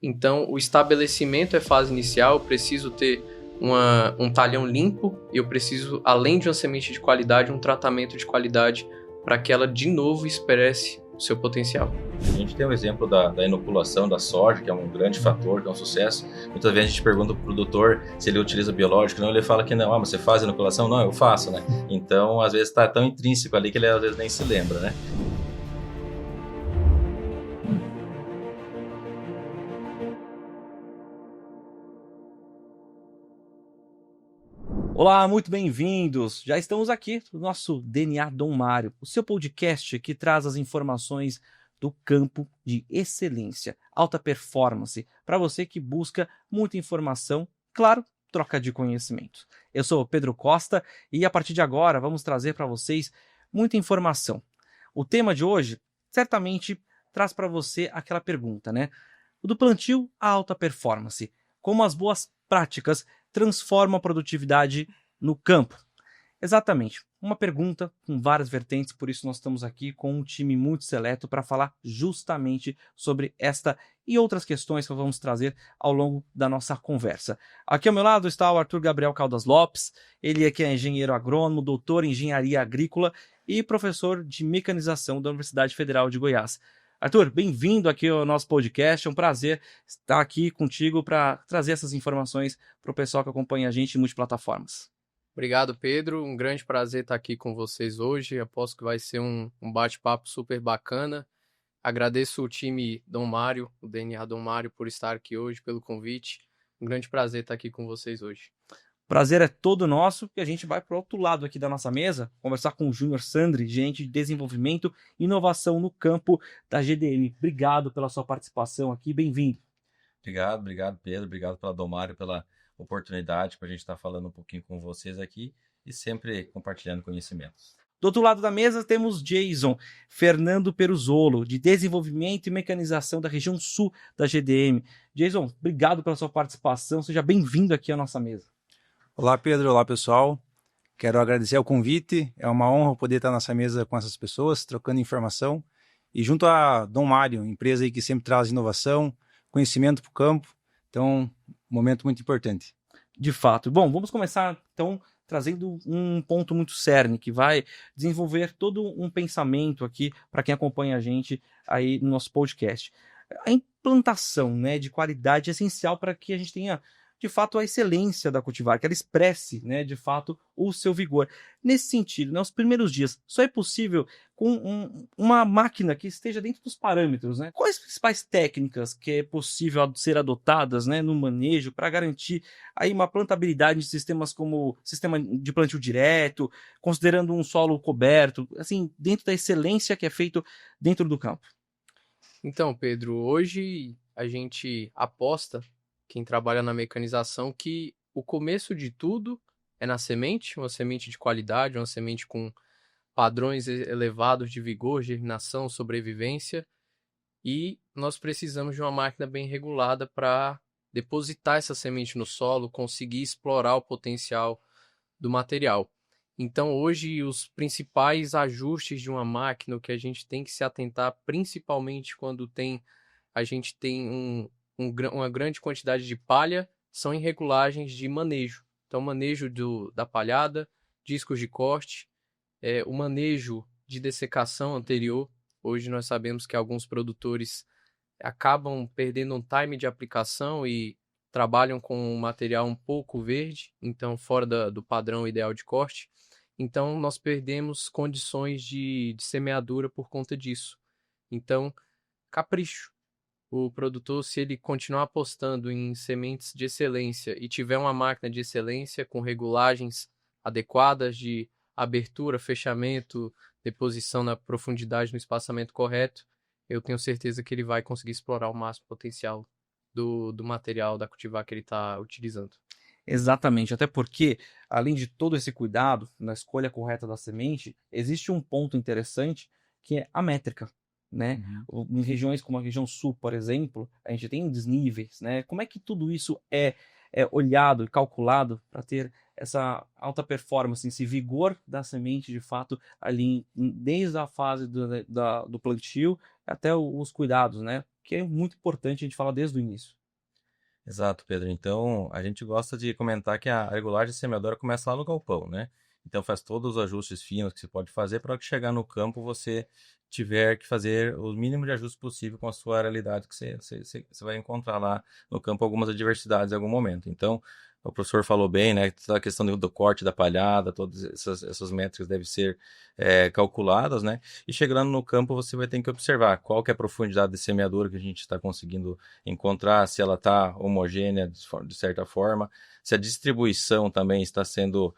Então, o estabelecimento é fase inicial, eu preciso ter um talhão limpo e eu preciso, além de uma semente de qualidade, um tratamento de qualidade para que ela, de novo, expresse o seu potencial. A gente tem o exemplo da inoculação da soja, que é um grande fator, que é um sucesso. Muitas vezes a gente pergunta para o produtor se ele utiliza biológico, não, ele fala que não. Mas você faz a inoculação? Não, eu faço, né? Então, às vezes está tão intrínseco ali que ele às vezes nem se lembra, né? Olá, muito bem-vindos! Já estamos aqui no nosso DNA Dom Mário, o seu podcast que traz as informações do campo de excelência, alta performance, para você que busca muita informação, claro, troca de conhecimento. Eu sou o Pedro Costa e a partir de agora vamos trazer para vocês muita informação. O tema de hoje certamente traz para você aquela pergunta, né? O do plantio à alta performance, como as boas práticas transformam a produtividade no campo. Exatamente, uma pergunta com várias vertentes, por isso nós estamos aqui com um time muito seleto para falar justamente sobre esta e outras questões que vamos trazer ao longo da nossa conversa. Aqui ao meu lado está o Arthur Gabriel Caldas Lopes, ele é que é engenheiro agrônomo, doutor em engenharia agrícola e professor de mecanização da Universidade Federal de Goiás. Arthur, bem-vindo aqui ao nosso podcast, é um prazer estar aqui contigo para trazer essas informações para o pessoal que acompanha a gente em multiplataformas. Obrigado, Pedro. Um grande prazer estar aqui com vocês hoje. Aposto que vai ser um bate-papo super bacana. Agradeço o time Dom Mário, o DNA Dom Mário, por estar aqui hoje, pelo convite. Um grande prazer estar aqui com vocês hoje. Prazer é todo nosso e a gente vai para o outro lado aqui da nossa mesa conversar com o Júnior Sandri, gerente de desenvolvimento e inovação no campo da GDM. Obrigado pela sua participação aqui, bem-vindo. Obrigado, Pedro. Obrigado pela Domário, pela oportunidade para a gente estar falando um pouquinho com vocês aqui e sempre compartilhando conhecimentos. Do outro lado da mesa temos Jason Fernando Peruzolo, de desenvolvimento e mecanização da região sul da GDM. Jason, obrigado pela sua participação, seja bem-vindo aqui à nossa mesa. Olá, Pedro. Olá, pessoal. Quero agradecer o convite. É uma honra poder estar nessa mesa com essas pessoas, trocando informação. E junto a Dom Mário, empresa aí que sempre traz inovação, conhecimento para o campo. Então, um momento muito importante. De fato. Bom, vamos começar, então, trazendo um ponto muito cerne, que vai desenvolver todo um pensamento aqui para quem acompanha a gente aí no nosso podcast. A implantação, né, de qualidade é essencial para que a gente tenha de fato a excelência da cultivar, que ela expresse, né, de fato o seu vigor. Nesse sentido, nos primeiros dias, só é possível com uma máquina que esteja dentro dos parâmetros, né? Quais as principais técnicas que é possível ser adotadas, né, no manejo para garantir aí uma plantabilidade de sistemas como sistema de plantio direto, considerando um solo coberto, assim, dentro da excelência que é feito dentro do campo? Então, Pedro, hoje a gente aposta, quem trabalha na mecanização, que o começo de tudo é na semente, uma semente de qualidade, uma semente com padrões elevados de vigor, germinação, sobrevivência, e nós precisamos de uma máquina bem regulada para depositar essa semente no solo, conseguir explorar o potencial do material. Então, hoje, os principais ajustes de uma máquina, o que a gente tem que se atentar, principalmente quando a gente tem uma grande quantidade de palha, são em regulagens de manejo. Então, manejo da palhada, discos de corte, o manejo de dessecação anterior. Hoje nós sabemos que alguns produtores acabam perdendo um time de aplicação e trabalham com um material um pouco verde, então fora do padrão ideal de corte. Então nós perdemos condições de semeadura por conta disso. Então, capricho. O produtor, se ele continuar apostando em sementes de excelência e tiver uma máquina de excelência com regulagens adequadas de abertura, fechamento, deposição na profundidade, no espaçamento correto, eu tenho certeza que ele vai conseguir explorar o máximo potencial do material da cultivar que ele está utilizando. Exatamente, até porque, além de todo esse cuidado na escolha correta da semente, existe um ponto interessante que é a métrica, né? Em regiões como a região sul, por exemplo, a gente tem desníveis, né? Como é que tudo isso é olhado e calculado para ter essa alta performance, esse vigor da semente, de fato, ali desde a fase do plantio até os cuidados, né? que é muito importante a gente falar desde o início. Exato, Pedro. Então, a gente gosta de comentar que a regulagem semeadora começa lá no galpão, né? Então, faz todos os ajustes finos que você pode fazer para que chegar no campo você tiver que fazer o mínimo de ajustes possível com a sua realidade, que você vai encontrar lá no campo algumas adversidades em algum momento. Então, o professor falou bem, né? Toda a questão do corte da palhada, todas essas métricas devem ser calculadas, né? E chegando no campo, você vai ter que observar qual que é a profundidade de semeadura que a gente está conseguindo encontrar, se ela está homogênea de certa forma, se a distribuição também está sendo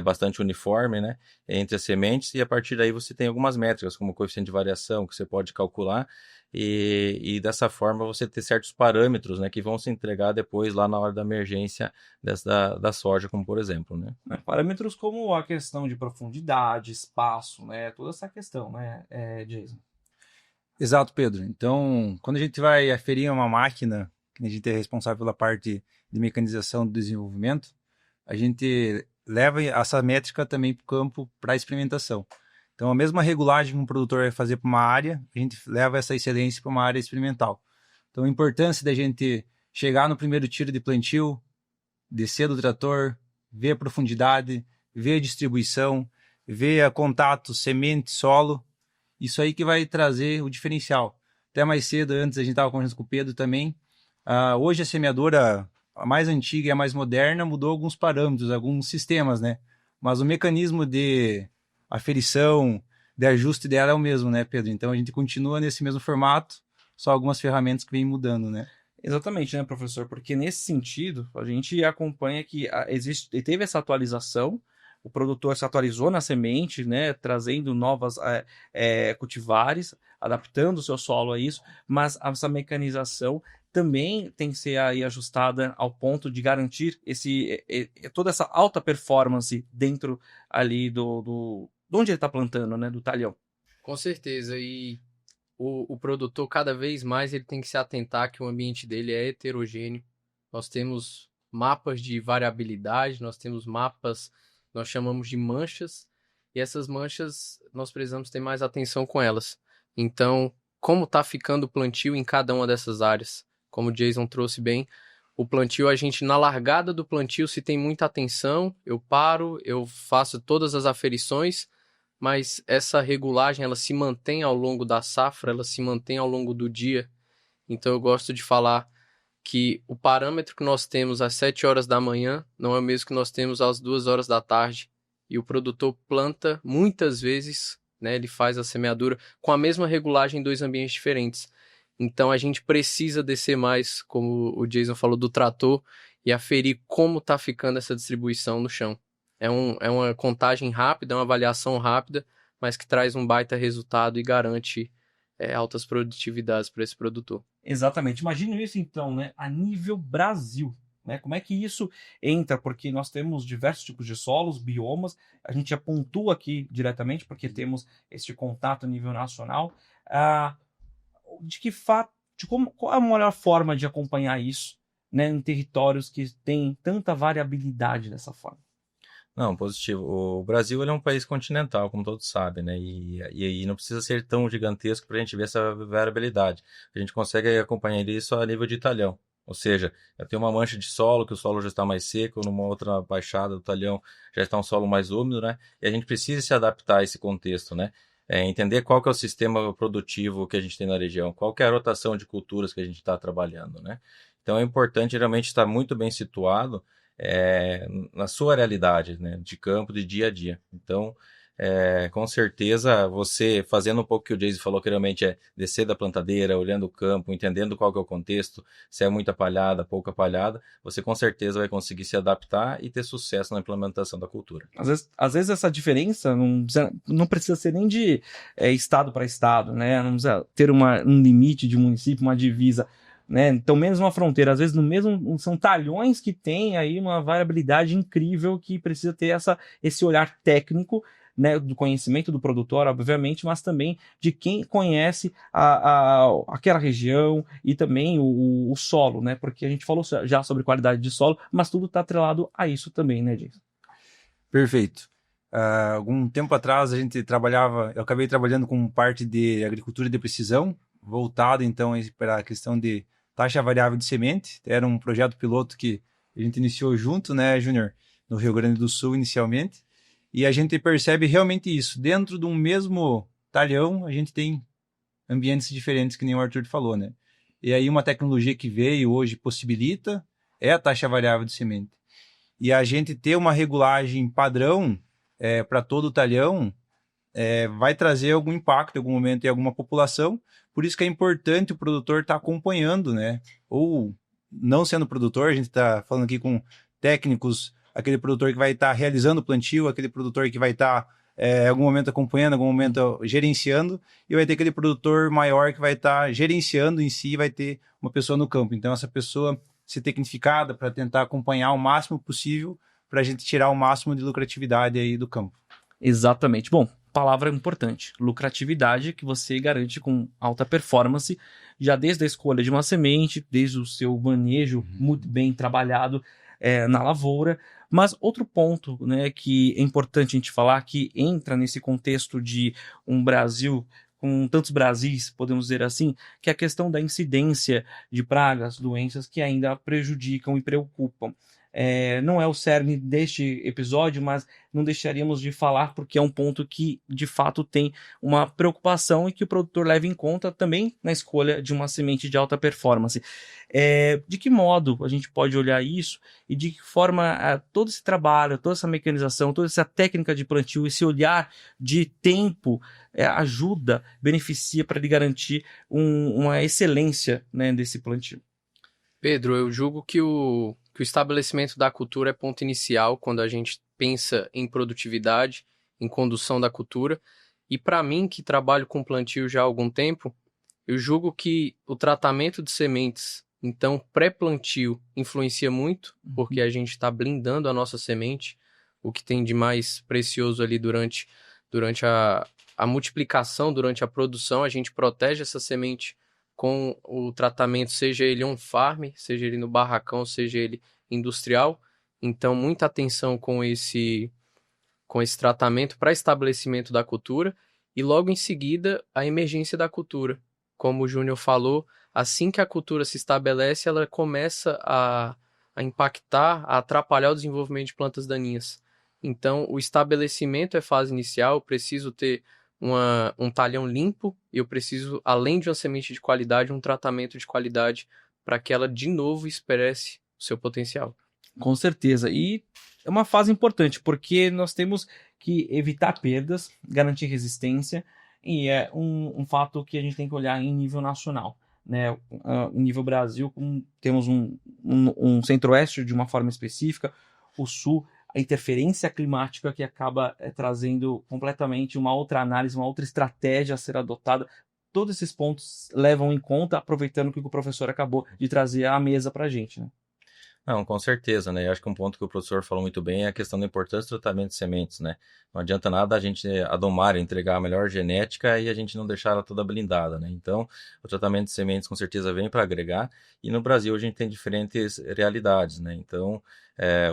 bastante uniforme, né, entre as sementes, e a partir daí você tem algumas métricas, como o coeficiente de variação, que você pode calcular, e dessa forma você ter certos parâmetros, né, que vão se entregar depois lá na hora da emergência da soja, como por exemplo, né. Parâmetros como a questão de profundidade, espaço, né, toda essa questão, né, Jason? Exato, Pedro. Então, quando a gente vai aferir uma máquina, que a gente é responsável pela parte de mecanização do desenvolvimento, a gente leva essa métrica também para o campo para experimentação. Então, a mesma regulagem que um produtor vai fazer para uma área, a gente leva essa excelência para uma área experimental. Então, a importância da gente chegar no primeiro tiro de plantio, descer do trator, ver a profundidade, ver a distribuição, ver a contato semente-solo, isso aí que vai trazer o diferencial. Até mais cedo, antes a gente estava conversando com o Pedro também, hoje a semeadora, a mais antiga e a mais moderna, mudou alguns parâmetros, alguns sistemas, né? Mas o mecanismo de aferição, de ajuste dela é o mesmo, né, Pedro? Então a gente continua nesse mesmo formato, só algumas ferramentas que vêm mudando, né? Exatamente, né, professor? Porque nesse sentido, a gente acompanha que teve essa atualização, o produtor se atualizou na semente, né, trazendo novas cultivares, adaptando o seu solo a isso, mas essa mecanização também tem que ser aí ajustada ao ponto de garantir toda essa alta performance dentro ali de onde ele está plantando, né, do talhão. Com certeza, e o produtor cada vez mais ele tem que se atentar que o ambiente dele é heterogêneo. Nós temos mapas de variabilidade, nós temos mapas, nós chamamos de manchas, e essas manchas nós precisamos ter mais atenção com elas. Então, como está ficando o plantio em cada uma dessas áreas? Como o Jason trouxe bem, o plantio, a gente na largada do plantio, se tem muita atenção, eu paro, eu faço todas as aferições, mas essa regulagem ela se mantém ao longo da safra, ela se mantém ao longo do dia. Então eu gosto de falar que o parâmetro que nós temos às 7 horas da manhã não é o mesmo que nós temos às 2 horas da tarde. E o produtor planta muitas vezes, né, ele faz a semeadura com a mesma regulagem em 2 ambientes diferentes. Então a gente precisa descer mais, como o Jason falou, do trator e aferir como está ficando essa distribuição no chão. É uma contagem rápida, é uma avaliação rápida, mas que traz um baita resultado e garante altas produtividades para esse produtor. Exatamente. Imagine isso então, né, a nível Brasil. Né? Como é que isso entra? Porque nós temos diversos tipos de solos, biomas, a gente já pontua aqui diretamente, porque temos este contato a nível nacional. Qual é a melhor forma de acompanhar isso, né, em territórios que têm tanta variabilidade dessa forma? Não, positivo. O Brasil ele é um país continental, como todos sabem, né? E não precisa ser tão gigantesco para a gente ver essa variabilidade. A gente consegue acompanhar isso a nível de talhão. Ou seja, eu tenho uma mancha de solo, que o solo já está mais seco, numa outra baixada do talhão já está um solo mais úmido, né? E a gente precisa se adaptar a esse contexto, né? Entender qual que é o sistema produtivo que a gente tem na região, qual que é a rotação de culturas que a gente está trabalhando, né? Então é importante realmente estar muito bem situado na sua realidade, né, de campo, de dia a dia. Então, com certeza, você fazendo um pouco o que o Jason falou, que realmente é descer da plantadeira, olhando o campo, entendendo qual que é o contexto, se é muita palhada, pouca palhada, você com certeza vai conseguir se adaptar e ter sucesso na implementação da cultura. Às vezes essa diferença não precisa ser nem de estado para estado, né? Não precisa ter um limite de município, uma divisa, né? Então, menos uma fronteira, às vezes no mesmo são talhões que tem aí uma variabilidade incrível que precisa ter esse olhar técnico, né, do conhecimento do produtor, obviamente, mas também de quem conhece aquela região e também o solo, né? Porque a gente falou já sobre qualidade de solo, mas tudo está atrelado a isso também, né, Jason? Perfeito. Algum tempo atrás eu acabei trabalhando com parte de agricultura de precisão, voltado então para a questão de taxa variável de semente. Era um projeto piloto que a gente iniciou junto, né, Júnior, no Rio Grande do Sul inicialmente, e a gente percebe realmente isso. Dentro de um mesmo talhão, a gente tem ambientes diferentes, que nem o Arthur falou, né? E aí uma tecnologia que veio hoje possibilita é a taxa variável de semente. E a gente ter uma regulagem padrão para todo o talhão vai trazer algum impacto em algum momento em alguma população. Por isso que é importante o produtor estar acompanhando, né? Ou não sendo produtor, a gente está falando aqui com técnicos, aquele produtor que vai estar realizando o plantio, aquele produtor que vai estar em algum momento acompanhando, em algum momento gerenciando, e vai ter aquele produtor maior que vai estar gerenciando em si, vai ter uma pessoa no campo. Então essa pessoa ser tecnificada para tentar acompanhar o máximo possível para a gente tirar o máximo de lucratividade aí do campo. Exatamente. Bom, palavra importante, lucratividade, que você garante com alta performance, já desde a escolha de uma semente, desde o seu manejo muito bem trabalhado na lavoura. Mas outro ponto, né, que é importante a gente falar, que entra nesse contexto de um Brasil com tantos Brasis, podemos dizer assim, que é a questão da incidência de pragas, doenças que ainda prejudicam e preocupam. Não é o cerne deste episódio, mas não deixaríamos de falar porque é um ponto que de fato tem uma preocupação e que o produtor leva em conta também na escolha de uma semente de alta performance. De que modo a gente pode olhar isso e de que forma todo esse trabalho, toda essa mecanização, toda essa técnica de plantio, esse olhar de tempo ajuda, beneficia para lhe garantir uma excelência, né, desse plantio? Pedro, eu julgo que o estabelecimento da cultura é ponto inicial quando a gente pensa em produtividade, em condução da cultura. E para mim, que trabalho com plantio já há algum tempo, eu julgo que o tratamento de sementes, então pré-plantio, influencia muito, porque a gente está blindando a nossa semente, o que tem de mais precioso ali durante a multiplicação, durante a produção, a gente protege essa semente com o tratamento, seja ele on-farm, seja ele no barracão, seja ele industrial. Então, muita atenção com esse tratamento para estabelecimento da cultura e logo em seguida a emergência da cultura. Como o Júnior falou, assim que a cultura se estabelece, ela começa a impactar, a atrapalhar o desenvolvimento de plantas daninhas. Então, o estabelecimento é fase inicial, eu preciso ter um talhão limpo e eu preciso, além de uma semente de qualidade, um tratamento de qualidade para que ela de novo expresse o seu potencial. Com certeza. E é uma fase importante, porque nós temos que evitar perdas, garantir resistência, e é um fato que a gente tem que olhar em nível nacional. Né? Em nível Brasil, temos um centro-oeste de uma forma específica, o sul, a interferência climática que acaba trazendo completamente uma outra análise, uma outra estratégia a ser adotada. Todos esses pontos levam em conta, aproveitando que o professor acabou de trazer à mesa para a gente, né? Não, com certeza, né? Eu acho que um ponto que o professor falou muito bem é a questão da importância do tratamento de sementes, né? Não adianta nada a gente, a Domar, entregar a melhor genética e a gente não deixar ela toda blindada, né? Então, o tratamento de sementes com certeza vem para agregar, e no Brasil a gente tem diferentes realidades, né? Então,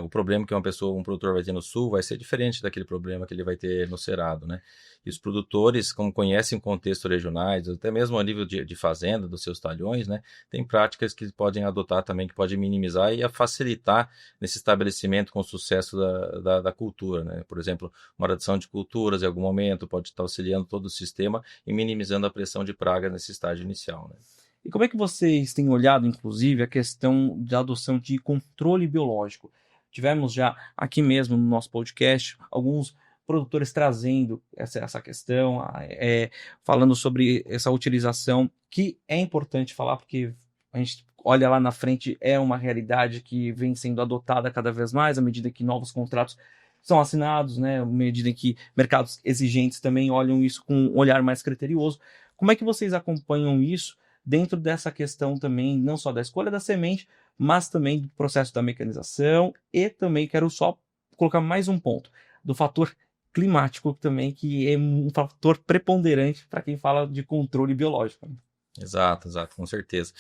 o problema que um produtor vai ter no sul vai ser diferente daquele problema que ele vai ter no cerrado, né? E os produtores, como conhecem contextos regionais, até mesmo a nível de fazenda, dos seus talhões, né? Tem práticas que podem adotar também, que podem minimizar e facilitar nesse estabelecimento com o sucesso da cultura, né? Por exemplo, uma adição de culturas em algum momento pode estar auxiliando todo o sistema e minimizando a pressão de praga nesse estágio inicial, né? E como é que vocês têm olhado, inclusive, a questão da adoção de controle biológico? Tivemos já aqui mesmo no nosso podcast alguns produtores trazendo essa questão, falando sobre essa utilização, que é importante falar, porque a gente olha lá na frente, é uma realidade que vem sendo adotada cada vez mais, à medida que novos contratos são assinados, né, à medida que mercados exigentes também olham isso com um olhar mais criterioso. Como é que vocês acompanham isso dentro dessa questão também, não só da escolha da semente, mas também do processo da mecanização, e também quero só colocar mais um ponto, do fator climático também, que é um fator preponderante para quem fala de controle biológico. Exato, exato, com certeza.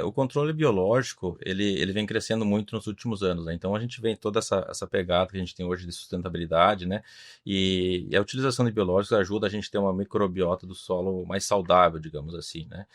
O controle biológico, ele vem crescendo muito nos últimos anos, né? Então a gente vê toda essa pegada que a gente tem hoje de sustentabilidade, né? E a utilização de biológicos ajuda a gente a ter uma microbiota do solo mais saudável, digamos assim, né?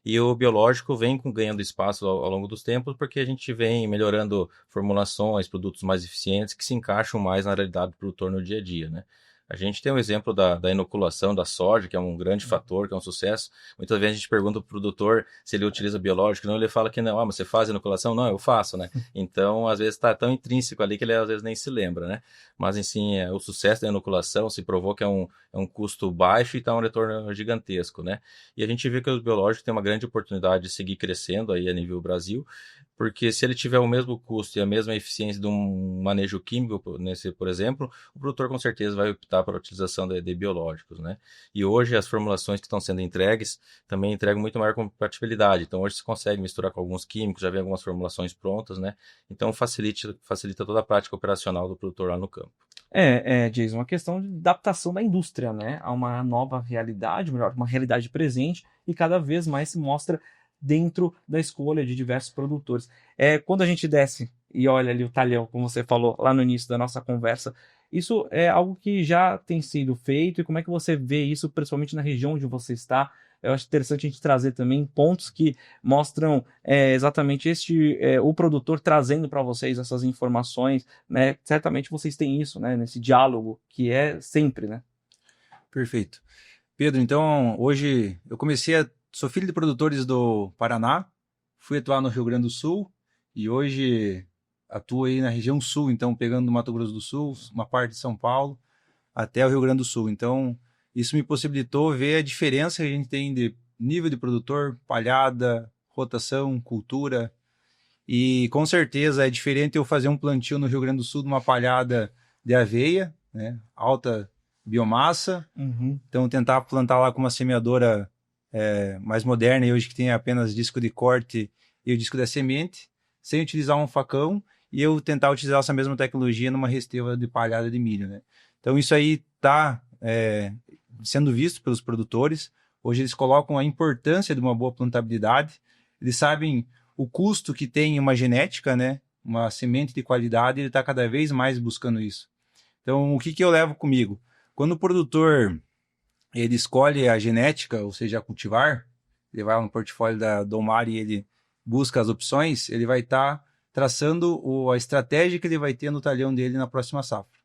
E o biológico vem ganhando espaço ao longo dos tempos porque a gente vem melhorando formulações, produtos mais eficientes que se encaixam mais na realidade do produtor no dia a dia, né? A gente tem um exemplo da inoculação da soja, que é um grande fator, que é um sucesso. Muitas vezes a gente pergunta para o produtor se ele utiliza biológico, não, ele fala que não. Ah, mas você faz inoculação? Não, eu faço, né? Então, às vezes está tão intrínseco ali que ele às vezes nem se lembra, né? Mas, assim, o sucesso da inoculação se provou que é um custo baixo e está um retorno gigantesco, né? E a gente vê que os biológicos têm uma grande oportunidade de seguir crescendo aí a nível Brasil, porque se ele tiver o mesmo custo e a mesma eficiência de um manejo químico, nesse, por exemplo, o produtor com certeza vai optar pela utilização de biológicos, né? E hoje as formulações que estão sendo entregues também entregam muito maior compatibilidade. Então hoje se consegue misturar com alguns químicos, já vem algumas formulações prontas, né? Então facilita toda a prática operacional do produtor lá no campo. Jason, uma questão de adaptação da indústria, né, a uma nova realidade, melhor, uma realidade presente e cada vez mais se mostra dentro da escolha de diversos produtores. Quando a gente desce e olha ali o talhão, como você falou lá no início da nossa conversa, isso é algo que já tem sido feito e como é que você vê isso, principalmente na região onde você está? Eu acho interessante a gente trazer também pontos que mostram exatamente o produtor trazendo para vocês essas informações, né? Certamente vocês têm isso, né? Nesse diálogo que é sempre, né? Perfeito. Pedro, então hoje sou filho de produtores do Paraná, fui atuar no Rio Grande do Sul e hoje atuo aí na região sul, então pegando do Mato Grosso do Sul, uma parte de São Paulo, até o Rio Grande do Sul. Então isso me possibilitou ver a diferença que a gente tem de nível de produtor, palhada, rotação, cultura. E com certeza é diferente eu fazer um plantio no Rio Grande do Sul de uma palhada de aveia, né, alta biomassa. Então tentar plantar lá com uma semeadora mais moderna, e hoje que tem apenas disco de corte e o disco da semente, sem utilizar um facão, e eu tentar utilizar essa mesma tecnologia numa resteva de palhada de milho, né? Então isso aí está sendo visto pelos produtores. Hoje eles colocam a importância de uma boa plantabilidade, eles sabem o custo que tem uma genética, né? Uma semente de qualidade, ele está cada vez mais buscando isso. Então, o que eu levo comigo? Quando o produtor ele escolhe a genética, ou seja, a cultivar, ele vai no portfólio da Domar e ele busca as opções, ele vai estar traçando a estratégia que ele vai ter no talhão dele na próxima safra.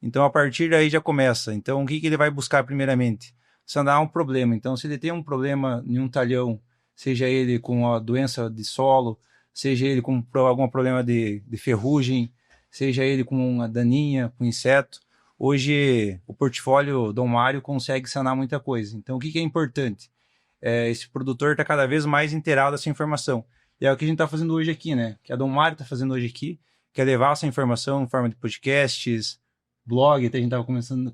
Então, a partir daí já começa. Então, o que ele vai buscar primeiramente? Sanar um problema. Então, se ele tem um problema em um talhão, seja ele com a doença de solo, seja ele com algum problema de ferrugem, seja ele com uma daninha, com inseto, hoje o portfólio Dom Mário consegue sanar muita coisa. Então, o que é importante? Esse produtor está cada vez mais inteirado dessa informação. E é o que a gente está fazendo hoje aqui, né? Que a Dom Mário está fazendo hoje aqui, que é levar essa informação em forma de podcasts, blog, até a gente estava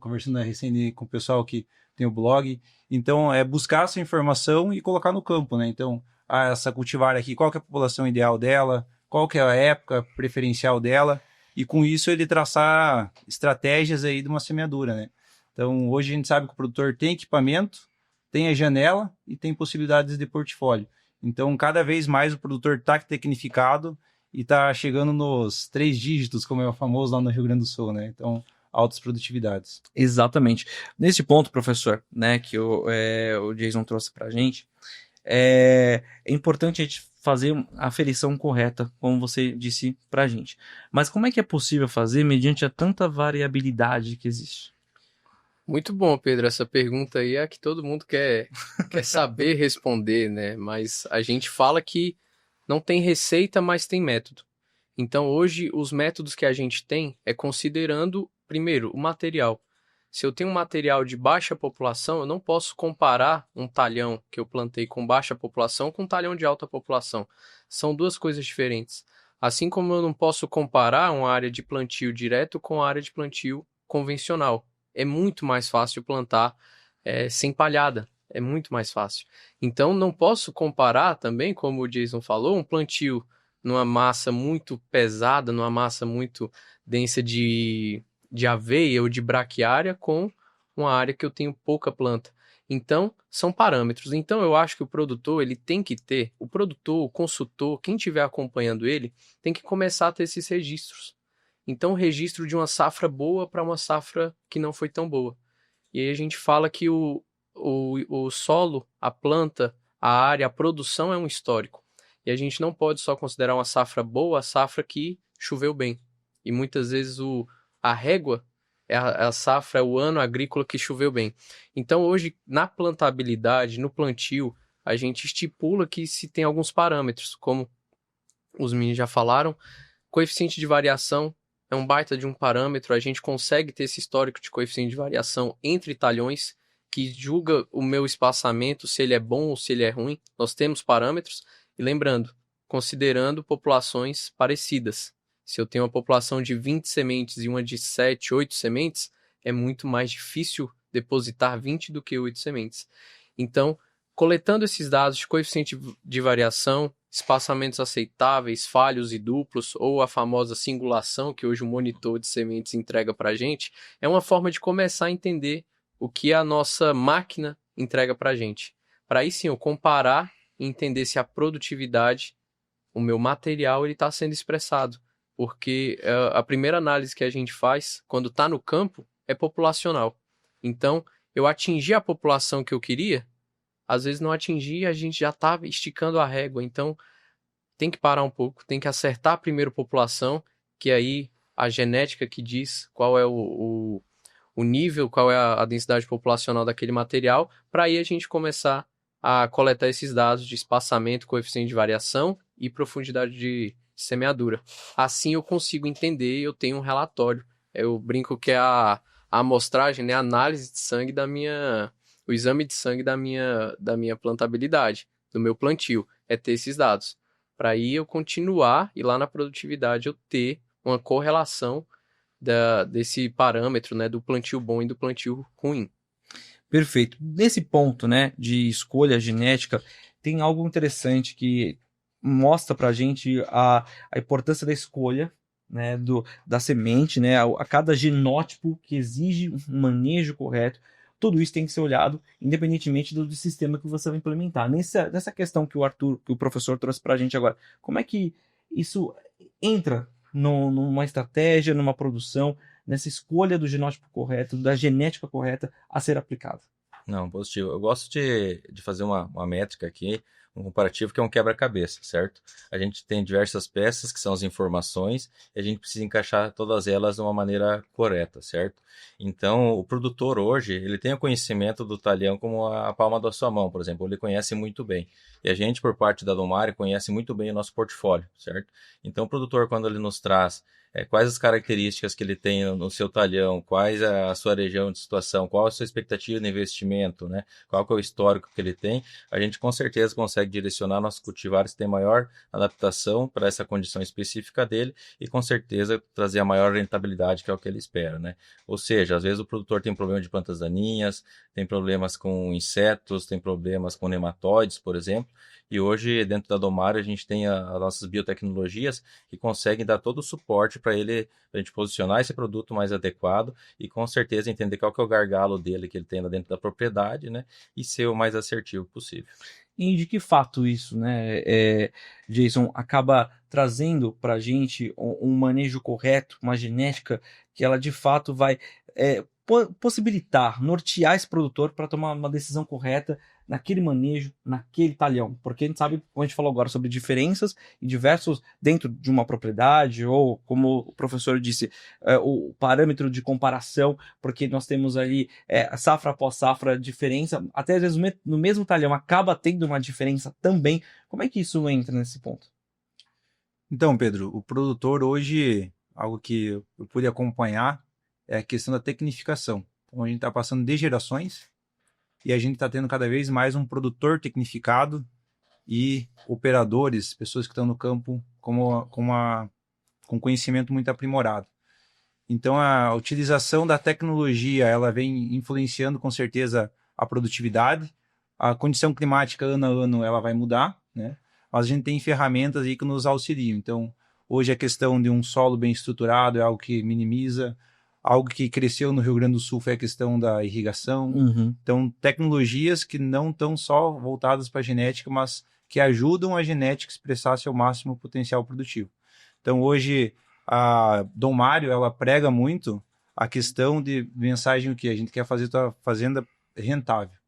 conversando recente com o pessoal que tem o blog. Então, é buscar essa informação e colocar no campo, né? Então, essa cultivar aqui, qual que é a população ideal dela, qual que é a época preferencial dela, e com isso ele traçar estratégias aí de uma semeadura, né? Então, hoje a gente sabe que o produtor tem equipamento, tem a janela e tem possibilidades de portfólio. Então, cada vez mais o produtor está tecnificado e está chegando nos 3 dígitos, como é o famoso lá no Rio Grande do Sul, né? Então, altas produtividades. Exatamente. Nesse ponto, professor, né, que o Jason trouxe para a gente, é importante a gente fazer a aferição correta, como você disse para a gente. Mas como é que é possível fazer mediante a tanta variabilidade que existe? Muito bom, Pedro. Essa pergunta aí é a que todo mundo quer saber responder, né? Mas a gente fala que não tem receita, mas tem método. Então, hoje, os métodos que a gente tem é considerando, primeiro, o material. Se eu tenho um material de baixa população, eu não posso comparar um talhão que eu plantei com baixa população com um talhão de alta população. São duas coisas diferentes. Assim como eu não posso comparar uma área de plantio direto com a área de plantio convencional. É muito mais fácil plantar sem palhada. É muito mais fácil. Então, não posso comparar também, como o Jason falou, um plantio numa massa muito pesada, numa massa muito densa de aveia ou de braquiária com uma área que eu tenho pouca planta. Então, são parâmetros. Então, eu acho que o produtor, ele tem que ter, o produtor, o consultor, quem estiver acompanhando ele, tem que começar a ter esses registros. Então, o registro de uma safra boa para uma safra que não foi tão boa. E aí a gente fala que o solo, a planta, a área, a produção é um histórico. E a gente não pode só considerar uma safra boa a safra que choveu bem. E muitas vezes a régua é a safra, é o ano agrícola que choveu bem. Então hoje, na plantabilidade, no plantio, a gente estipula que se tem alguns parâmetros, como os meninos já falaram, coeficiente de variação é um baita de um parâmetro, a gente consegue ter esse histórico de coeficiente de variação entre talhões, que julga o meu espaçamento, se ele é bom ou se ele é ruim. Nós temos parâmetros, e lembrando, considerando populações parecidas. Se eu tenho uma população de 20 sementes e uma de 7, 8 sementes, é muito mais difícil depositar 20 do que 8 sementes. Então, coletando esses dados de coeficiente de variação, espaçamentos aceitáveis, falhos e duplos, ou a famosa singulação que hoje o monitor de sementes entrega para a gente, é uma forma de começar a entender o que a nossa máquina entrega para a gente. Para aí sim eu comparar e entender se a produtividade, o meu material, ele está sendo expressado. Porque a primeira análise que a gente faz, quando está no campo, é populacional. Então, eu atingi a população que eu queria, às vezes não atingi e a gente já está esticando a régua. Então, tem que parar um pouco, tem que acertar a primeira população, que aí a genética que diz qual é o nível, qual é a densidade populacional daquele material, para aí a gente começar a coletar esses dados de espaçamento, coeficiente de variação e profundidade de semeadura. Assim eu consigo entender e eu tenho um relatório. Eu brinco que é a amostragem, né, a análise de sangue o exame de sangue da minha plantabilidade, do meu plantio, é ter esses dados. Para aí eu continuar e lá na produtividade eu ter uma correlação desse parâmetro, né, do plantio bom e do plantio ruim. Perfeito. Nesse ponto, né, de escolha genética, tem algo interessante que mostra para a gente a importância da escolha, né, da semente, né, a cada genótipo que exige um manejo correto. Tudo isso tem que ser olhado independentemente do sistema que você vai implementar. Nessa questão que o professor trouxe para a gente agora, como é que isso entra numa estratégia, numa produção, nessa escolha do genótipo correto, da genética correta a ser aplicada? Não, positivo. Eu gosto de fazer uma métrica aqui, um comparativo que é um quebra-cabeça, certo? A gente tem diversas peças que são as informações e a gente precisa encaixar todas elas de uma maneira correta, certo? Então, o produtor hoje, ele tem o conhecimento do talhão como a palma da sua mão, por exemplo, ele conhece muito bem. E a gente, por parte da Domare, conhece muito bem o nosso portfólio, certo? Então, o produtor, quando ele nos traz quais as características que ele tem no seu talhão, quais a sua região de situação, qual a sua expectativa de investimento, né? Qual que é o histórico que ele tem, a gente com certeza consegue direcionar nossos cultivares que tem maior adaptação para essa condição específica dele e com certeza trazer a maior rentabilidade que é o que ele espera, né? Ou seja, às vezes o produtor tem problema de plantas daninhas, tem problemas com insetos, tem problemas com nematóides, por exemplo, e hoje dentro da Domare a gente tem as nossas biotecnologias que conseguem dar todo o suporte para ele, para a gente posicionar esse produto mais adequado e com certeza entender qual que é o gargalo dele que ele tem lá dentro da propriedade, né? E ser o mais assertivo possível. E de que fato isso, né, Jason, acaba trazendo para a gente um manejo correto, uma genética que ela de fato vai possibilitar, nortear esse produtor para tomar uma decisão correta naquele manejo, naquele talhão. Porque a gente sabe, como a gente falou agora, sobre diferenças e diversos dentro de uma propriedade, ou como o professor disse, o parâmetro de comparação, porque nós temos ali safra após safra, diferença, até às vezes no mesmo talhão acaba tendo uma diferença também. Como é que isso entra nesse ponto? Então, Pedro, o produtor hoje, algo que eu pude acompanhar, é a questão da tecnificação. Então, a gente está passando de gerações e a gente está tendo cada vez mais um produtor tecnificado e operadores, pessoas que estão no campo com conhecimento muito aprimorado. Então, a utilização da tecnologia, ela vem influenciando com certeza a produtividade. A condição climática, ano a ano, ela vai mudar, né? Mas a gente tem ferramentas aí que nos auxiliam. Então, hoje a questão de um solo bem estruturado é algo que minimiza. Algo que cresceu no Rio Grande do Sul foi a questão da irrigação. Então, tecnologias que não estão só voltadas para a genética, mas que ajudam a genética a expressar seu máximo potencial produtivo. Então, hoje, a Dom Mário, ela prega muito a questão de mensagem o que a gente quer fazer tua fazenda rentável.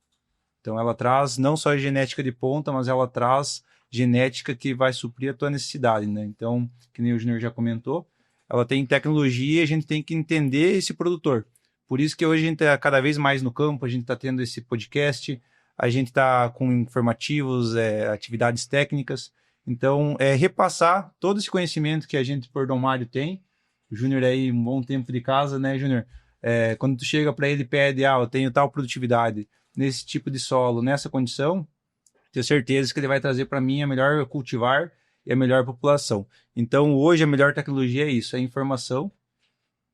Então, ela traz não só a genética de ponta, mas ela traz genética que vai suprir a tua necessidade, né? Então, que nem o Júnior já comentou, ela tem tecnologia e a gente tem que entender esse produtor. Por isso que hoje a gente está cada vez mais no campo, a gente está tendo esse podcast, a gente está com informativos, atividades técnicas. Então, repassar todo esse conhecimento que a gente, por Dom Mário, tem. O Júnior aí, um bom tempo de casa, né, Júnior? Quando tu chega para ele e pede, eu tenho tal produtividade nesse tipo de solo, nessa condição, tenho certeza que ele vai trazer para mim a melhor cultivar e a melhor população. Então, hoje, a melhor tecnologia é isso, é informação.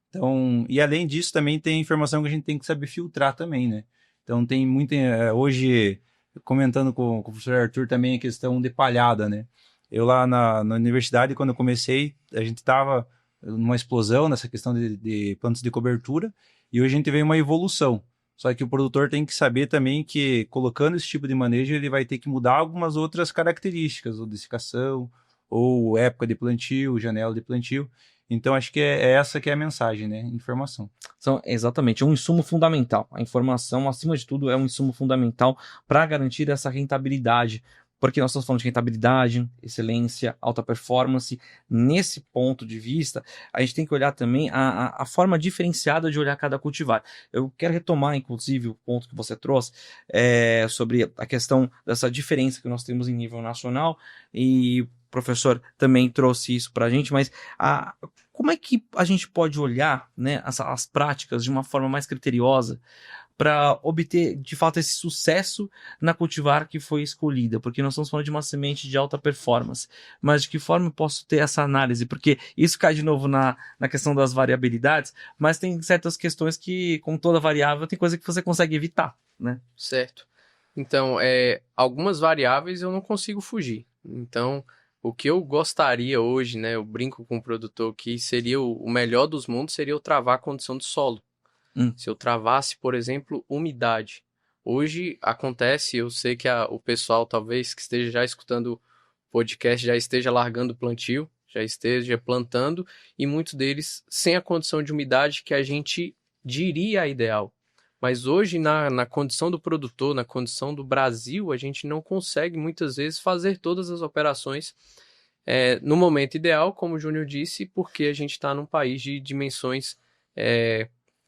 Então, e além disso, também tem informação que a gente tem que saber filtrar também, né? Então, tem muita... hoje, comentando com o professor Arthur também a questão de palhada, né? Eu lá na universidade, quando eu comecei, a gente estava numa explosão nessa questão de plantas de cobertura, e hoje a gente vê uma evolução. Só que o produtor tem que saber também que, colocando esse tipo de manejo, ele vai ter que mudar algumas outras características, ou dessecação, ou época de plantio, janela de plantio. Então, acho que é essa que é a mensagem, né? Informação. Exatamente, é um insumo fundamental. A informação, acima de tudo, é um insumo fundamental para garantir essa rentabilidade. Porque nós estamos falando de rentabilidade, excelência, alta performance. Nesse ponto de vista, a gente tem que olhar também a forma diferenciada de olhar cada cultivar. Eu quero retomar, inclusive, o ponto que você trouxe sobre a questão dessa diferença que nós temos em nível nacional, e o professor também trouxe isso para a gente, mas como é que a gente pode olhar, né, as práticas de uma forma mais criteriosa para obter, de fato, esse sucesso na cultivar que foi escolhida? Porque nós estamos falando de uma semente de alta performance, mas de que forma eu posso ter essa análise? Porque isso cai de novo na questão das variabilidades, mas tem certas questões que, com toda variável, tem coisa que você consegue evitar, né? Certo. Então, algumas variáveis eu não consigo fugir. Então, o que eu gostaria hoje, né, eu brinco com o produtor que seria o melhor dos mundos, seria eu travar a condição do solo. Se eu travasse, por exemplo, umidade. Hoje acontece, eu sei que o pessoal talvez que esteja já escutando o podcast já esteja largando o plantio, já esteja plantando, e muitos deles sem a condição de umidade que a gente diria ideal. Mas hoje, na condição do produtor, na condição do Brasil, a gente não consegue muitas vezes fazer todas as operações no momento ideal, como o Júnior disse, porque a gente está num país de dimensões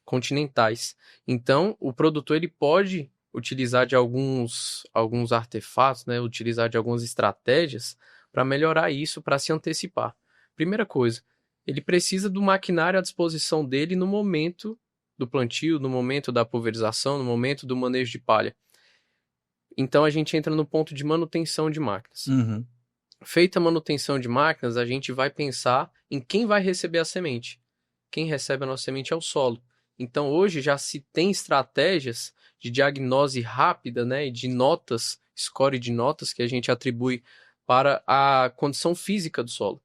continentais. Então, o produtor ele pode utilizar de alguns artefatos, né, utilizar de algumas estratégias para melhorar isso, para se antecipar. Primeira coisa, ele precisa do maquinário à disposição dele no momento do plantio, no momento da pulverização, no momento do manejo de palha. Então, a gente entra no ponto de manutenção de máquinas. Feita a manutenção de máquinas, a gente vai pensar em quem vai receber a semente. Quem recebe a nossa semente é o solo. Então, hoje já se tem estratégias de diagnose rápida, né, e de notas, score de notas que a gente atribui para a condição física do solo.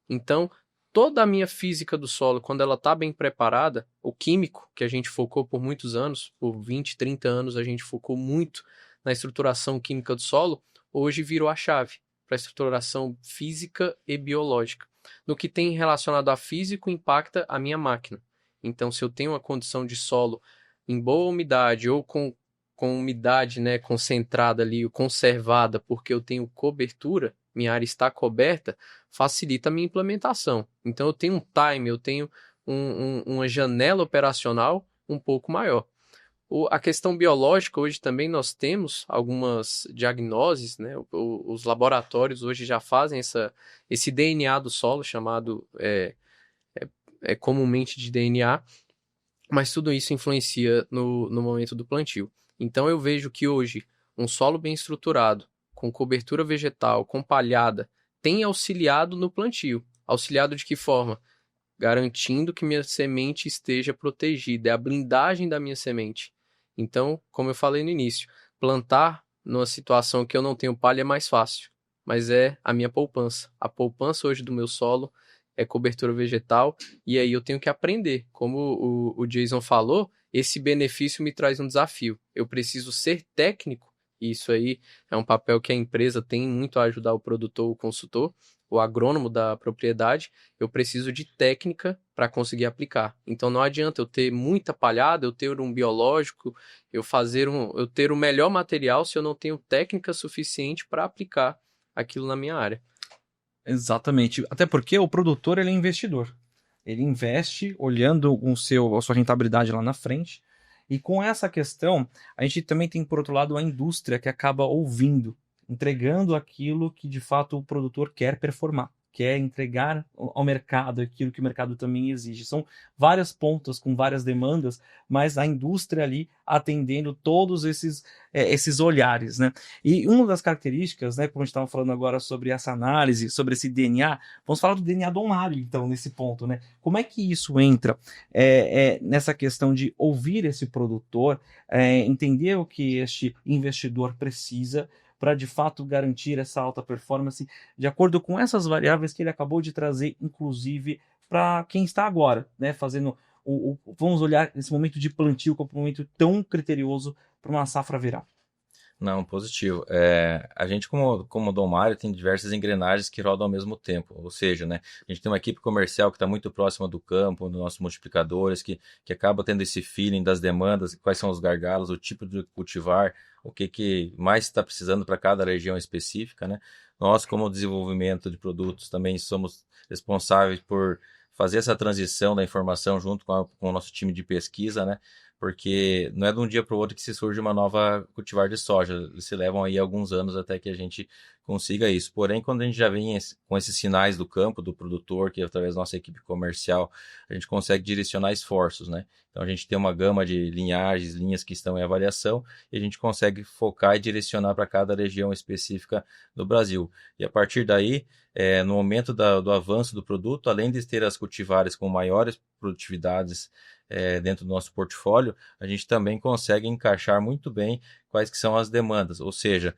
Então, toda a minha física do solo, quando ela está bem preparada, o químico, que a gente focou por muitos anos, por 20, 30 anos, a gente focou muito na estruturação química do solo, hoje virou a chave para a estruturação física e biológica. No que tem relacionado a físico, impacta a minha máquina. Então, se eu tenho uma condição de solo em boa umidade ou com umidade, né, concentrada ali, conservada, porque eu tenho cobertura, minha área está coberta, facilita a minha implementação. Então, eu tenho um time, eu tenho uma janela operacional um pouco maior. A questão biológica, hoje também nós temos algumas diagnoses, né? Os laboratórios hoje já fazem esse DNA do solo, chamado comumente de DNA, mas tudo isso influencia no momento do plantio. Então eu vejo que hoje um solo bem estruturado, com cobertura vegetal, com palhada, tem auxiliado no plantio. Auxiliado de que forma? Garantindo que minha semente esteja protegida, é a blindagem da minha semente. Então, como eu falei no início, plantar numa situação que eu não tenho palha é mais fácil, mas é a minha poupança. A poupança hoje do meu solo é cobertura vegetal, e aí eu tenho que aprender. Como o Jason falou, esse benefício me traz um desafio. Eu preciso ser técnico, e isso aí é um papel que a empresa tem muito a ajudar o produtor, o consultor, o agrônomo da propriedade. Eu preciso de técnica para conseguir aplicar. Então não adianta eu ter muita palhada, eu ter um biológico, eu ter o melhor material se eu não tenho técnica suficiente para aplicar aquilo na minha área. Exatamente. Até porque o produtor ele é investidor. Ele investe olhando a sua rentabilidade lá na frente. E com essa questão, a gente também tem, por outro lado, a indústria que acaba ouvindo, entregando aquilo que de fato o produtor quer performar, quer entregar ao mercado aquilo que o mercado também exige. São várias pontas com várias demandas, mas a indústria ali atendendo todos esses olhares, né? E uma das características, né, como a gente estava falando agora sobre essa análise, sobre esse DNA, vamos falar do DNA Dom Mário, então, nesse ponto, né? Como é que isso entra nessa questão de ouvir esse produtor, entender o que este investidor precisa para de fato garantir essa alta performance de acordo com essas variáveis que ele acabou de trazer, inclusive para quem está agora, né, fazendo vamos olhar esse momento de plantio como um momento tão criterioso para uma safra viral. Não, positivo. A gente, como Dom Mário, tem diversas engrenagens que rodam ao mesmo tempo. Ou seja, né, a gente tem uma equipe comercial que está muito próxima do campo, dos nossos multiplicadores, que acaba tendo esse feeling das demandas, quais são os gargalos, o tipo de cultivar, o que mais está precisando para cada região específica, né? Nós, como desenvolvimento de produtos, também somos responsáveis por fazer essa transição da informação junto com o nosso time de pesquisa, né? Porque não é de um dia para o outro que se surge uma nova cultivar de soja. Eles se levam aí alguns anos até que a gente consiga isso. Porém, quando a gente já vem com esses sinais do campo, do produtor, que através da nossa equipe comercial, a gente consegue direcionar esforços, né? Então a gente tem uma gama de linhagens, linhas que estão em avaliação, e a gente consegue focar e direcionar para cada região específica do Brasil. E a partir daí, no momento do avanço do produto, além de ter as cultivares com maiores produtividades dentro do nosso portfólio, a gente também consegue encaixar muito bem quais que são as demandas, ou seja,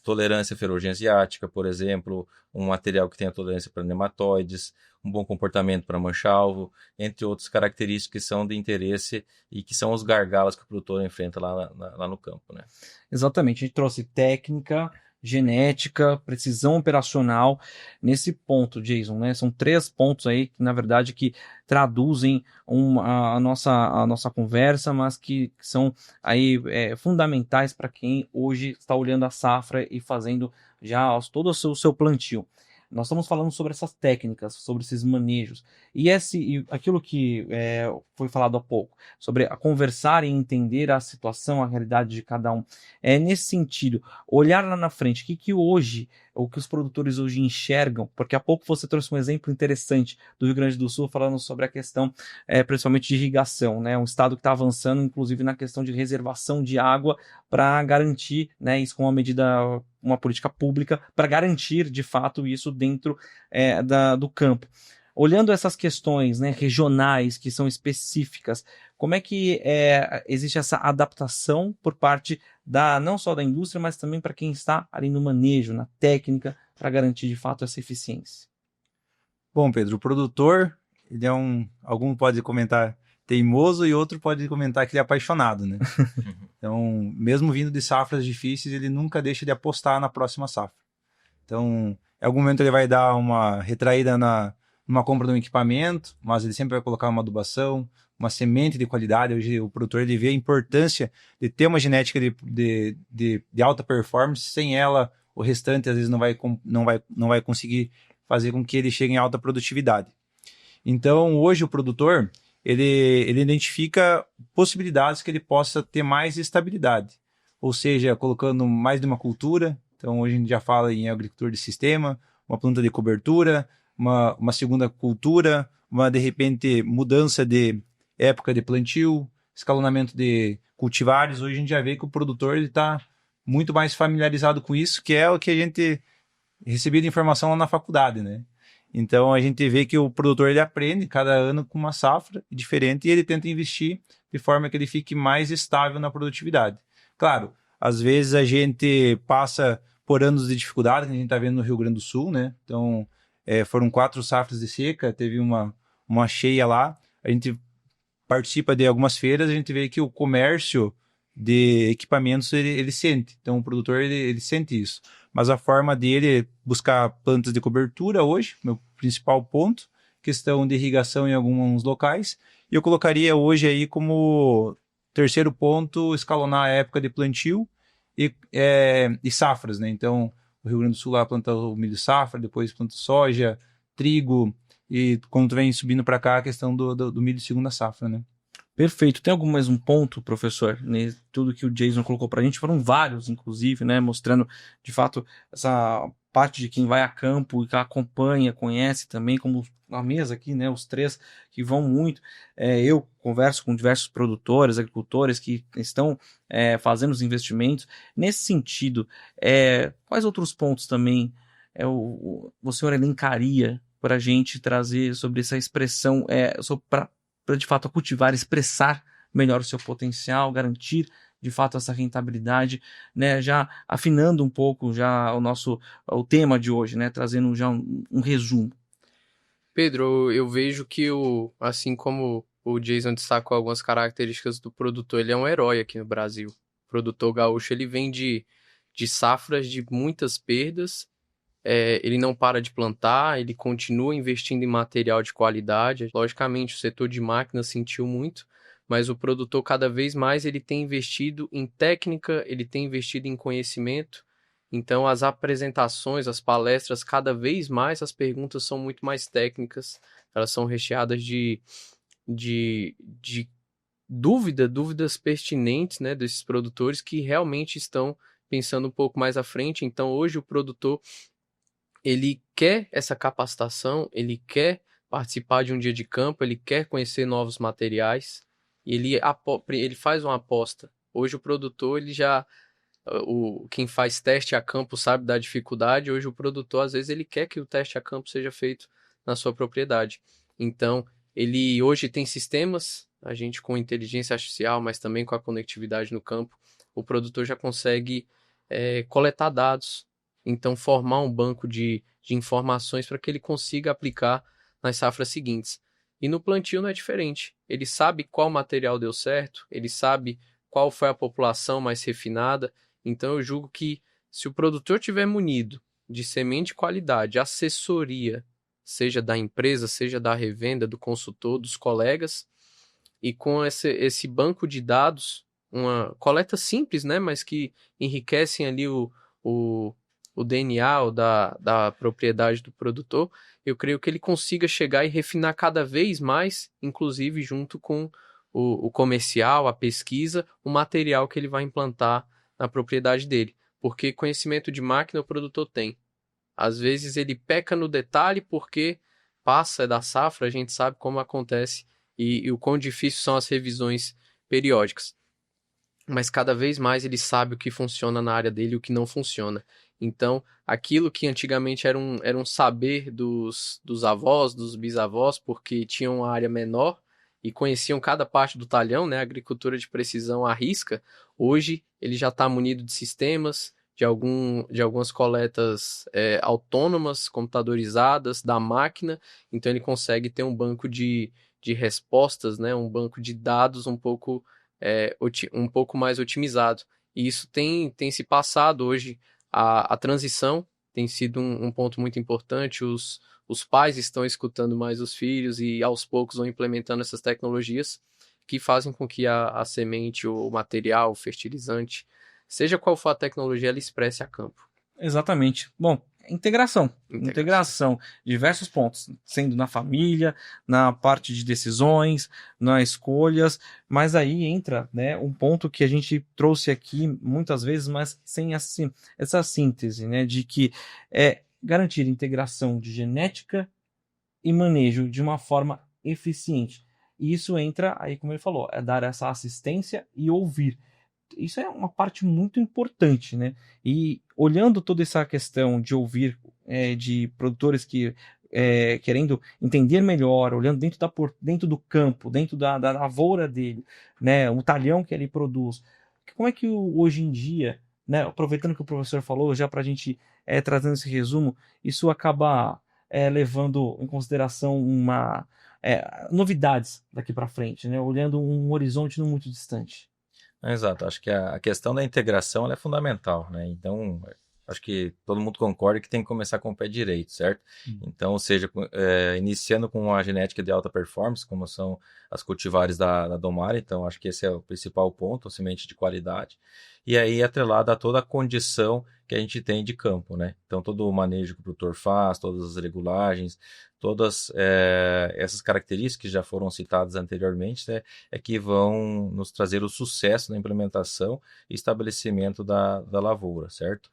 tolerância à ferrugem asiática, por exemplo, um material que tenha tolerância para nematóides, um bom comportamento para mancha-alvo, entre outras características que são de interesse e que são os gargalos que o produtor enfrenta lá no campo, né? Exatamente, a gente trouxe técnica, genética, precisão operacional nesse ponto, Jason, né? São 3 pontos aí que, na verdade, que traduzem a nossa conversa, mas que são aí fundamentais para quem hoje está olhando a safra e fazendo já todo o seu plantio. Nós estamos falando sobre essas técnicas, sobre esses manejos. E aquilo que foi falado há pouco, sobre a conversar e entender a situação, a realidade de cada um. Nesse sentido, olhar lá na frente, o que os produtores hoje enxergam, porque há pouco você trouxe um exemplo interessante do Rio Grande do Sul, falando sobre a questão, principalmente de irrigação, né? Um estado que está avançando, inclusive, na questão de reservação de água para garantir, né, isso com uma política pública, para garantir, de fato, isso dentro do campo. Olhando essas questões, né, regionais, que são específicas, como é que existe essa adaptação por parte não só da indústria, mas também para quem está ali no manejo, na técnica, para garantir de fato essa eficiência? Bom, Pedro, o produtor, ele é algum pode comentar teimoso e outro pode comentar que ele é apaixonado, né? Então, mesmo vindo de safras difíceis, ele nunca deixa de apostar na próxima safra. Então, em algum momento ele vai dar uma retraída numa compra de um equipamento, mas ele sempre vai colocar uma adubação, uma semente de qualidade. Hoje o produtor ele vê a importância de ter uma genética de alta performance. Sem ela, o restante às vezes não vai conseguir fazer com que ele chegue em alta produtividade. Então, hoje o produtor ele identifica possibilidades que ele possa ter mais estabilidade, ou seja, colocando mais de uma cultura. Então, hoje a gente já fala em agricultura de sistema, uma planta de cobertura, uma segunda cultura, de repente, mudança de época de plantio, escalonamento de cultivares. Hoje a gente já vê que o produtor está muito mais familiarizado com isso, que é o que a gente recebia de informação lá na faculdade, né? Então a gente vê que o produtor ele aprende cada ano com uma safra diferente e ele tenta investir de forma que ele fique mais estável na produtividade. Claro, às vezes a gente passa por anos de dificuldade, que a gente está vendo no Rio Grande do Sul, né? Então foram 4 safras de seca, teve uma cheia lá, a gente participa de algumas feiras, a gente vê que o comércio de equipamentos ele sente, então o produtor ele sente isso, mas a forma dele é buscar plantas de cobertura hoje, meu principal ponto, questão de irrigação em alguns locais, e eu colocaria hoje aí como terceiro ponto, escalonar a época de plantio e safras, né? Então, o Rio Grande do Sul lá planta o milho safra, depois planta soja, trigo, e quando tu vem subindo para cá, a questão do milho segunda safra, né? Perfeito. Tem algum mais um ponto, professor? Tudo que o Jason colocou para a gente, foram vários, inclusive, né? Mostrando, de fato, essa parte de quem vai a campo e que acompanha, conhece também, como a mesa aqui, né? Os 3 que vão muito. Eu converso com diversos produtores, agricultores que estão fazendo os investimentos. Nesse sentido, quais outros pontos também o senhor elencaria para a gente trazer sobre essa expressão, para de fato cultivar, expressar melhor o seu potencial, garantir de fato essa rentabilidade, né? Já afinando um pouco já o tema de hoje, né? Trazendo já um resumo. Pedro, eu vejo que assim como o Jason destacou algumas características do produtor, ele é um herói aqui no Brasil. O produtor gaúcho, ele vem de safras de muitas perdas, ele não para de plantar, ele continua investindo em material de qualidade. Logicamente, o setor de máquinas sentiu muito, mas o produtor cada vez mais ele tem investido em técnica, ele tem investido em conhecimento. Então, as apresentações, as palestras, cada vez mais as perguntas são muito mais técnicas, elas são recheadas de dúvidas pertinentes, né, desses produtores que realmente estão pensando um pouco mais à frente. Então, hoje o produtor ele quer essa capacitação, ele quer participar de um dia de campo, ele quer conhecer novos materiais, e ele faz uma aposta. Hoje o produtor, quem faz teste a campo sabe da dificuldade, hoje o produtor, às vezes, ele quer que o teste a campo seja feito na sua propriedade. Então, ele hoje tem sistemas, a gente com inteligência artificial, mas também com a conectividade no campo, o produtor já consegue coletar dados, então formar um banco de informações para que ele consiga aplicar nas safras seguintes. E no plantio não é diferente. Ele sabe qual material deu certo, ele sabe qual foi a população mais refinada. Então eu julgo que se o produtor tiver munido de semente de qualidade, assessoria, seja da empresa, seja da revenda, do consultor, dos colegas, e com esse banco de dados, uma coleta simples, né, mas que enriquecem ali o DNA da propriedade do produtor, eu creio que ele consiga chegar e refinar cada vez mais, inclusive junto com o comercial, a pesquisa, o material que ele vai implantar na propriedade dele. Porque conhecimento de máquina o produtor tem. Às vezes ele peca no detalhe porque passa da safra, a gente sabe como acontece e o quão difíceis são as revisões periódicas. Mas cada vez mais ele sabe o que funciona na área dele e o que não funciona. Então, aquilo que antigamente era um saber dos avós, dos bisavós, porque tinham uma área menor e conheciam cada parte do talhão, né? A agricultura de precisão à risca, hoje ele já está munido de sistemas, de algumas coletas autônomas, computadorizadas, da máquina, então ele consegue ter um banco de respostas, né? Um banco de dados um pouco mais otimizado. E isso tem se passado hoje. A transição tem sido um ponto muito importante. Os pais estão escutando mais os filhos e aos poucos vão implementando essas tecnologias que fazem com que a semente, o material, o fertilizante, seja qual for a tecnologia, ela expresse a campo. Exatamente. Bom, integração. Diversos pontos, sendo na família, na parte de decisões, nas escolhas, mas aí entra, né, um ponto que a gente trouxe aqui muitas vezes, mas sem essa síntese, né, de que garantir integração de genética e manejo de uma forma eficiente. E isso entra, aí como ele falou, dar essa assistência e ouvir. Isso é uma parte muito importante, né? E olhando toda essa questão de ouvir de produtores que querendo entender melhor, olhando dentro do campo, dentro da lavoura dele, né? O talhão que ele produz. Como é que hoje em dia, né? Aproveitando que o professor falou, já para a gente trazendo esse resumo, isso acaba levando em consideração novidades daqui para frente, né? Olhando um horizonte não muito distante. Exato, acho que a questão da integração ela é fundamental, né? Então, acho que todo mundo concorda que tem que começar com o pé direito, certo? Então, ou seja, iniciando com a genética de alta performance, como são as cultivares da Domar, então acho que esse é o principal ponto, a semente de qualidade, e aí atrelada a toda a condição que a gente tem de campo, né? Então, todo o manejo que o produtor faz, todas as regulagens, todas essas características que já foram citadas anteriormente, né, é que vão nos trazer o sucesso na implementação e estabelecimento da lavoura, certo?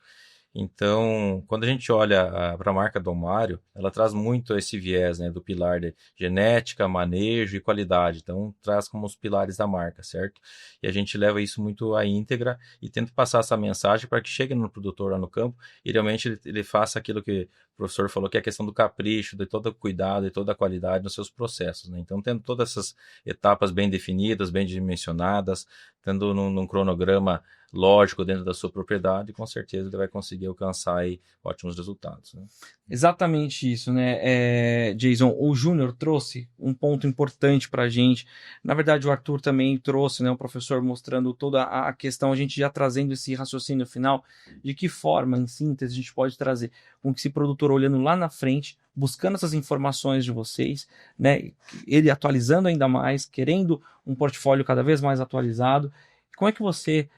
Então, quando a gente olha para a marca Domário, ela traz muito esse viés, né, do pilar de genética, manejo e qualidade. Então, traz como os pilares da marca, certo? E a gente leva isso muito à íntegra e tenta passar essa mensagem para que chegue no produtor lá no campo e realmente ele faça aquilo que o professor falou, que é a questão do capricho, de todo o cuidado e toda a qualidade nos seus processos, né? Então, tendo todas essas etapas bem definidas, bem dimensionadas, tendo num cronograma lógico dentro da sua propriedade, com certeza ele vai conseguir alcançar aí ótimos resultados, né? Exatamente isso, né? Jason, o Júnior trouxe um ponto importante para a gente. Na verdade, o Arthur também trouxe, né? O professor mostrando toda a questão, a gente já trazendo esse raciocínio final, de que forma, em síntese, a gente pode trazer com que esse produtor olhando lá na frente, buscando essas informações de vocês, né? Ele atualizando ainda mais, querendo um portfólio cada vez mais atualizado. Como é que você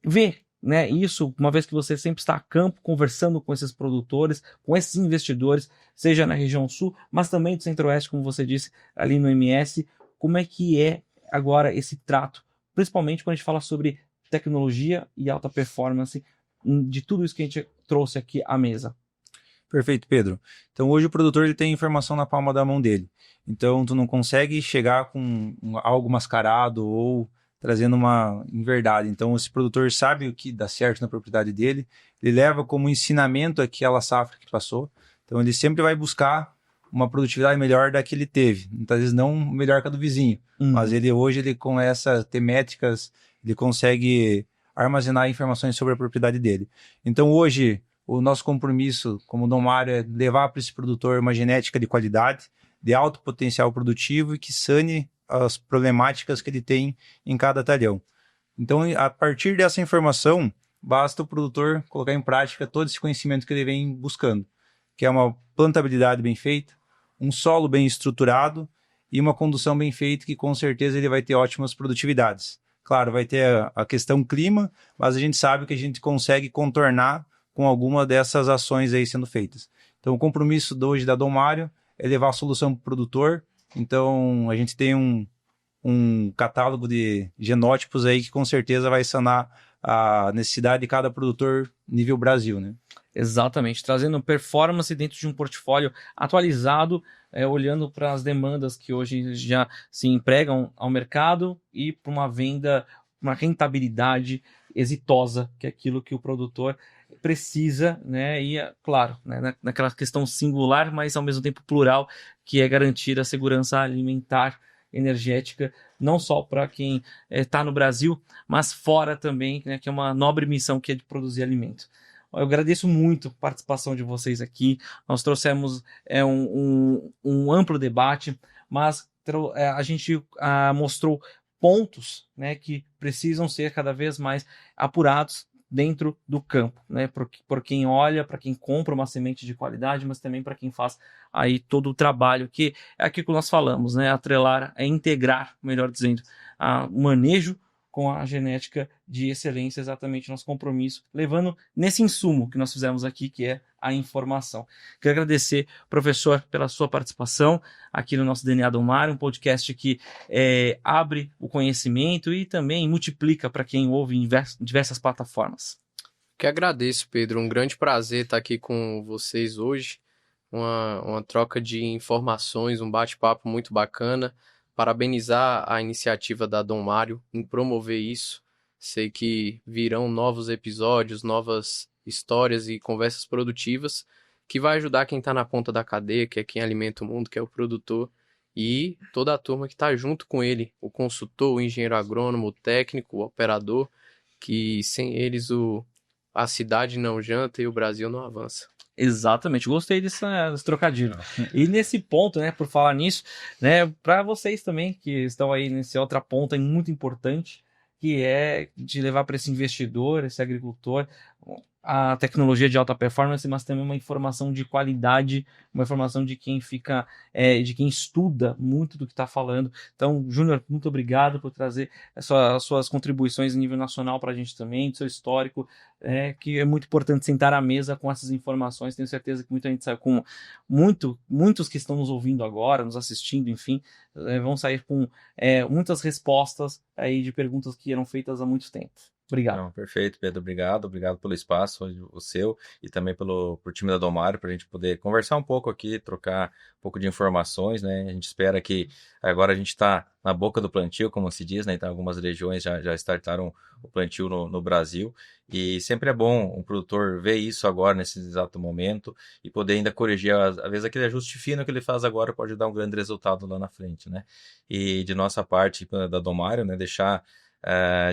vê, né, isso, uma vez que você sempre está a campo, conversando com esses produtores, com esses investidores, seja na região sul, mas também do centro-oeste, como você disse, ali no MS, como é que é agora esse trato, principalmente quando a gente fala sobre tecnologia e alta performance, de tudo isso que a gente trouxe aqui à mesa? Perfeito, Pedro. Então hoje o produtor ele tem informação na palma da mão dele. Então tu não consegue chegar com algo mascarado ou trazendo uma inverdade. Então esse produtor sabe o que dá certo na propriedade dele, ele leva como ensinamento aquela safra que passou. Então ele sempre vai buscar uma produtividade melhor da que ele teve. Muitas vezes não melhor que a do vizinho, mas hoje ele com essas métricas ele consegue armazenar informações sobre a propriedade dele. Então hoje o nosso compromisso como Domário é levar para esse produtor uma genética de qualidade, de alto potencial produtivo e que sane as problemáticas que ele tem em cada talhão. Então, a partir dessa informação, basta o produtor colocar em prática todo esse conhecimento que ele vem buscando, que é uma plantabilidade bem feita, um solo bem estruturado e uma condução bem feita, que com certeza ele vai ter ótimas produtividades. Claro, vai ter a questão clima, mas a gente sabe que a gente consegue contornar com alguma dessas ações aí sendo feitas. Então, o compromisso de hoje da Domário é levar a solução para o produtor. Então, a gente tem um catálogo de genótipos aí que com certeza vai sanar a necessidade de cada produtor nível Brasil, né? Exatamente, trazendo performance dentro de um portfólio atualizado, olhando para as demandas que hoje já se empregam ao mercado e para uma venda, uma rentabilidade exitosa, que é aquilo que o produtor precisa, né? E, claro, né, naquela questão singular, mas ao mesmo tempo plural, que é garantir a segurança alimentar, energética, não só para quem está no Brasil, mas fora também, né, que é uma nobre missão que é de produzir alimento. Eu agradeço muito a participação de vocês aqui. Nós trouxemos um amplo debate, mas a gente mostrou pontos, né, que precisam ser cada vez mais apurados dentro do campo, né, por quem olha, para quem compra uma semente de qualidade, mas também para quem faz aí todo o trabalho, que é aquilo que nós falamos, né, atrelar, integrar, melhor dizendo, o manejo com a genética de excelência, exatamente nosso compromisso, levando nesse insumo que nós fizemos aqui, que é a informação. Quero agradecer, professor, pela sua participação aqui no nosso DNA Domário, um podcast que abre o conhecimento e também multiplica para quem ouve em diversas plataformas. Que agradeço, Pedro. Um grande prazer estar aqui com vocês hoje. Uma troca de informações, um bate-papo muito bacana. Parabenizar a iniciativa da Domário em promover isso. Sei que virão novos episódios, novas histórias e conversas produtivas que vai ajudar quem está na ponta da cadeia, que é quem alimenta o mundo, que é o produtor, e toda a turma que está junto com ele, o consultor, o engenheiro agrônomo, o técnico, o operador, que sem eles a cidade não janta e o Brasil não avança. Exatamente, gostei desse trocadilho. E nesse ponto, né, por falar nisso, né, para vocês também que estão aí nessa outra ponta muito importante, que é de levar para esse investidor, esse agricultor, a tecnologia de alta performance, mas também uma informação de qualidade, uma informação de quem fica, de quem estuda muito do que está falando. Então, Júnior, muito obrigado por trazer as suas contribuições em nível nacional para a gente também, do seu histórico, que é muito importante sentar à mesa com essas informações. Tenho certeza que muita gente saiu com muitos que estão nos ouvindo agora, nos assistindo, enfim, vão sair com muitas respostas aí de perguntas que eram feitas há muito tempo. Obrigado. Não, perfeito, Pedro. Obrigado pelo espaço, o seu, e também por time da Domário, para a gente poder conversar um pouco aqui, trocar um pouco de informações, né? A gente espera que agora a gente está na boca do plantio, como se diz, né? Então, algumas regiões já startaram o plantio no Brasil, e sempre é bom um produtor ver isso agora, nesse exato momento, e poder ainda corrigir, às vezes aquele ajuste fino que ele faz agora pode dar um grande resultado lá na frente, né? E de nossa parte, da Domário, né? Deixar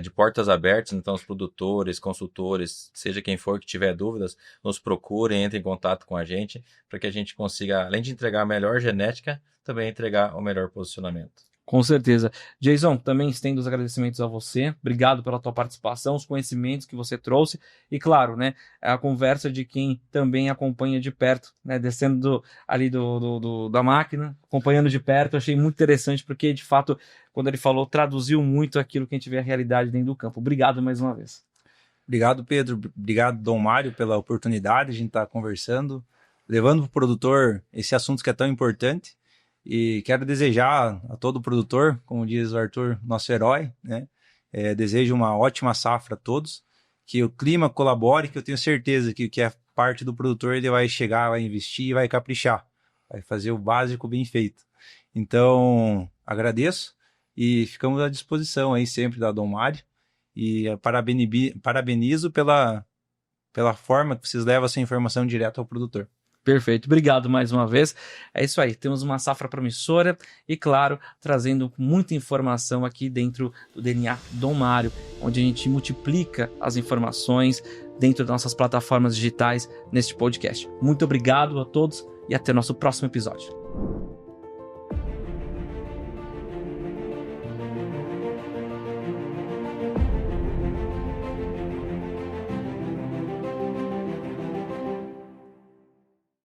de portas abertas, então os produtores, consultores, seja quem for que tiver dúvidas, nos procurem, entrem em contato com a gente, para que a gente consiga, além de entregar a melhor genética, também entregar o melhor posicionamento. Com certeza. Jason, também estendo os agradecimentos a você. Obrigado pela tua participação, os conhecimentos que você trouxe e, claro, né, a conversa de quem também acompanha de perto, né, descendo ali da máquina, acompanhando de perto. Eu achei muito interessante porque, de fato, quando ele falou, traduziu muito aquilo que a gente vê a realidade dentro do campo. Obrigado mais uma vez. Obrigado, Pedro. Obrigado, Dom Mário, pela oportunidade de a gente estar conversando, levando para o produtor esse assunto que é tão importante. E quero desejar a todo produtor, como diz o Arthur, nosso herói, né? Desejo uma ótima safra a todos, que o clima colabore, que eu tenho certeza que o que é parte do produtor, ele vai chegar, vai investir e vai caprichar, vai fazer o básico bem feito. Então, agradeço e ficamos à disposição aí sempre da Dom Mário, e parabenizo pela forma que vocês levam essa informação direto ao produtor. Perfeito, obrigado mais uma vez. É isso aí, temos uma safra promissora e, claro, trazendo muita informação aqui dentro do DNA Dom Mário, onde a gente multiplica as informações dentro das nossas plataformas digitais neste podcast. Muito obrigado a todos e até nosso próximo episódio.